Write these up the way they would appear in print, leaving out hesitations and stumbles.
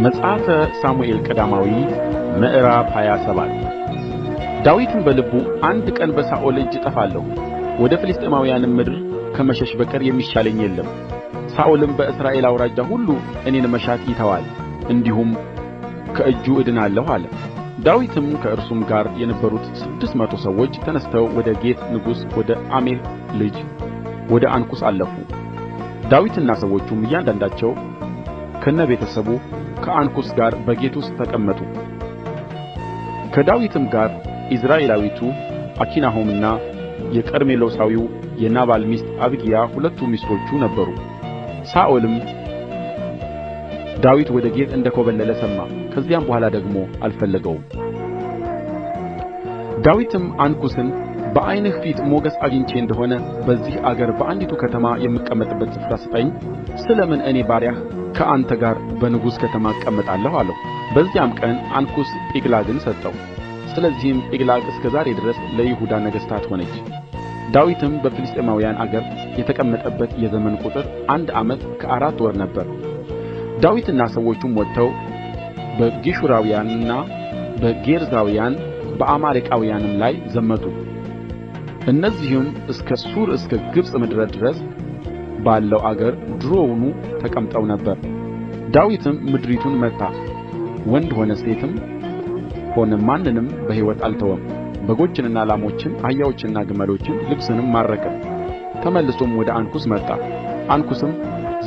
መጽሐፈ ሳሙኤል ቀዳማዊ ምዕራፍ 27 ዳዊትም በልቡ አንድ ቀን በሳኦል እጅ እጠፋለሁ፣ ወደ ፍልስጥኤማውያንም ምድር ከመሸሽ በቀር የሚሻለኝ የለም። ሳኦልም በእስራኤል አውራጃ ሁሉ እኔን መሻት ይተዋል፣ እንዲሁም ከእጁ እድናለሁ አለ። ዳዊትም ከእርሱም ጋር የነበሩት 600 ሰዎች ተነሥተው ወደ ጌት ንጉሥ ወደ አሜህ ልጅ ወደ አንኩስ አለፉ። ዳዊትና ሰዎቹም እያንዳንዳቸው ከነቤተሰቡ ከአንኩስ ጋር በጌት ውስጥ ተቀመጡ። ከዳዊትም ጋር ኢይዝራኤላዊቱ አኪናሆምና የቀርሜሎሳዊው የናባል ሚስት አቢግያ ሁለቱ ሚስቶቹ ነበሩ። ሳኦልም ዳዊት ወደ ጌት እንደ ኰበለለ ሰማ። ከዚያም በኋላ ደግሞ አልፈለገውም። ዳዊትም አንኩስን በዓይንህ ፊት ሞገስ አግኝቼ እንደሆነ በዚህ አገር በአንዲቱ ከተማ የምቀመጥበት ስፍራ ስጠኝ፣ ስለ ምን እኔ ባሪያህ ከአንተ ጋር በንጉሥ ከተማ እቀመጣለሁ አለው። በዚያም ቀን አንኩስ ጺቅላግን ሰጠው። ስለዚህም ጺቅላግ እስከ ዛሬ ድረስ ለይሁዳ ነገሥታት ሆነች። ዳዊትም በፍልስጥኤማውያን አገር የተቀመጠበት የዘመን ቍጥር 1 ዓመት ከ4 ወር ነበረ። ዳዊትና ሰዎቹም ወጥተው በጌሹራውያንና በጌርዛውያን በአማሌቃውያንም ላይ ዘመቱ። እነዚህም እስከ ሱር እስከ ግብጽ ምድር ድረስ ባለው አገር ድሮውኑ ተቀምጠው ነበር። ዳዊትም ምድሪቱን መታ፣ ወንድ ሆነ ሴትም ሆነ ማንንም በሕይወት አልተወም። በጎችንና ላሞችን፣ አህያዎችንና ግመሎችን፣ ልብስንም ማረከ። ተመልሶም ወደ አንኩስ መጣ። አንኩስም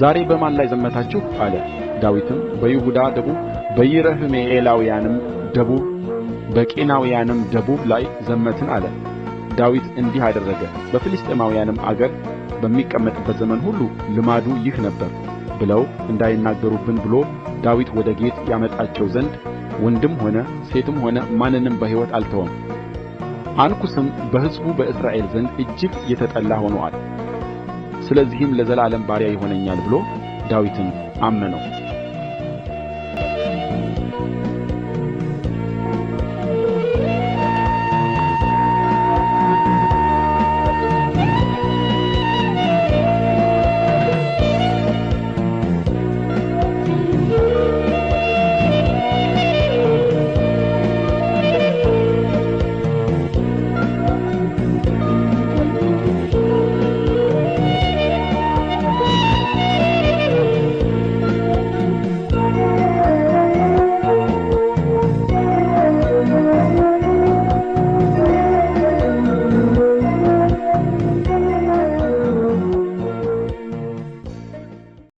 ዛሬ በማን ላይ ዘመታችሁ አለ። ዳዊትም በይሁዳ ደቡብ፣ በይረሕምኤላውያንም ደቡብ፣ በቄናውያንም ደቡብ ላይ ዘመትን አለ። ዳዊት እንዲህ አደረገ። በፍልስጥኤማውያንም አገር በሚቀመጥበት ዘመን ሁሉ ልማዱ ይህ ነበር ብለው እንዳይናገሩብን ብሎ ዳዊት ወደ ጌት ያመጣቸው ዘንድ ወንድም ሆነ ሴትም ሆነ ማንንም በሕይወት አልተወም። አንኩስም በሕዝቡ በእስራኤል ዘንድ እጅግ የተጠላ ሆኖአል። ስለዚህም ለዘላለም ባሪያ ይሆነኛል ብሎ ዳዊትን አመነው።